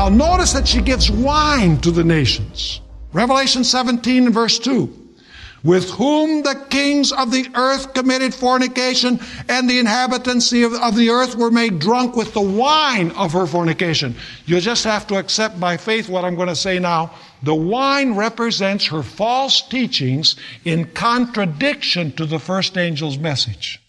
Now notice that she gives wine to the nations. Revelation 17 and verse 2. With whom the kings of the earth committed fornication, and the inhabitants of the earth were made drunk with the wine of her fornication. You just have to accept by faith what I'm going to say now. The wine represents her false teachings in contradiction to the first angel's message.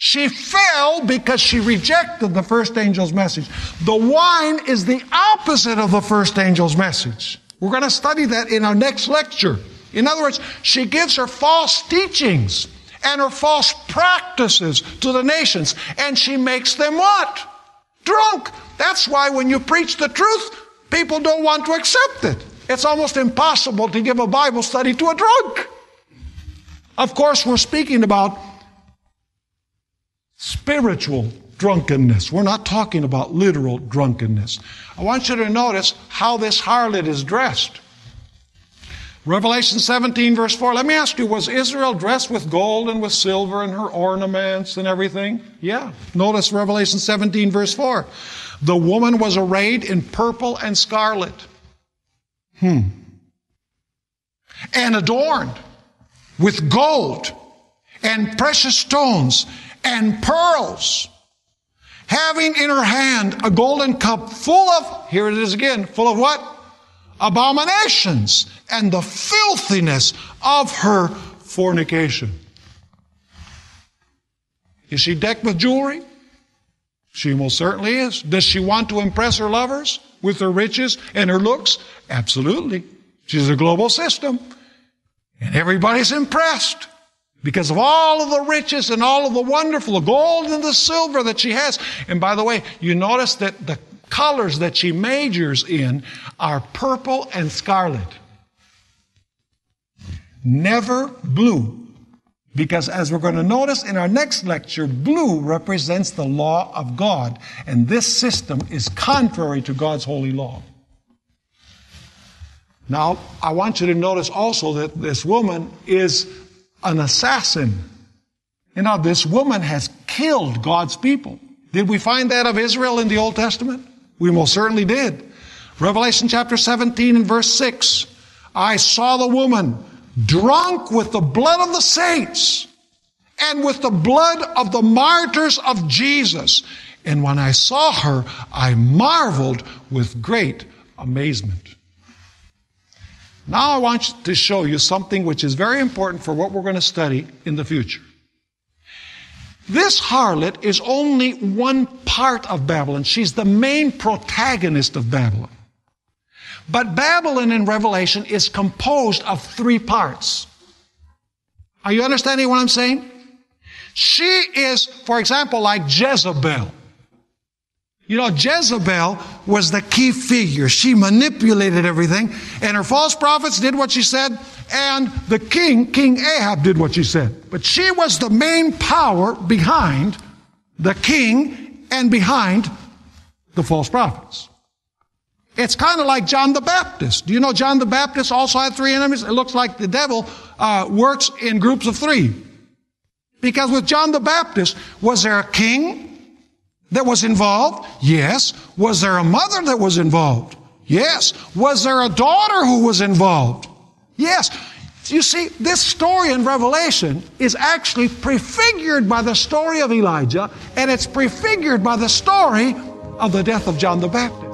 She fell because she rejected the first angel's message. The wine is the opposite of the first angel's message. We're going to study that in our next lecture. In other words, she gives her false teachings and her false practices to the nations, and she makes them what? Drunk. That's why when you preach the truth, people don't want to accept it. It's almost impossible to give a Bible study to a drunk. Of course, we're speaking about spiritual drunkenness. We're not talking about literal drunkenness. I want you to notice how this harlot is dressed. Revelation 17 verse 4. Let me ask you, was Israel dressed with gold and with silver and her ornaments and everything? Yeah. Notice Revelation 17 verse 4. The woman was arrayed in purple and scarlet. And adorned with gold and precious stones and pearls, having in her hand a golden cup full of, here it is again, full of what? Abominations and the filthiness of her fornication. Is she decked with jewelry? She most certainly is. Does she want to impress her lovers with her riches and her looks? Absolutely. She's a global system. And everybody's impressed because of all of the riches and all of the wonderful gold and the silver that she has. And by the way, you notice that the colors that she majors in are purple and scarlet. Never blue. Because as we're going to notice in our next lecture, blue represents the law of God. And this system is contrary to God's holy law. Now, I want you to notice also that this woman is an assassin. You know, this woman has killed God's people. Did we find that of Israel in the Old Testament? We most certainly did. Revelation chapter 17 and verse 6. I saw the woman drunk with the blood of the saints and with the blood of the martyrs of Jesus. And when I saw her, I marveled with great amazement. Now I want to show you something which is very important for what we're going to study in the future. This harlot is only one part of Babylon. She's the main protagonist of Babylon. But Babylon in Revelation is composed of three parts. Are you understanding what I'm saying? She is, for example, like Jezebel. You know, Jezebel was the key figure. She manipulated everything, and her false prophets did what she said, and the king, King Ahab, did what she said. But she was the main power behind the king and behind the false prophets. It's kind of like John the Baptist. Do you know John the Baptist also had three enemies? It looks like the devil works in groups of three. Because with John the Baptist, was there a king that was involved? Yes. Was there a mother that was involved? Yes. Was there a daughter who was involved? Yes. You see, this story in Revelation is actually prefigured by the story of Elijah, and it's prefigured by the story of the death of John the Baptist.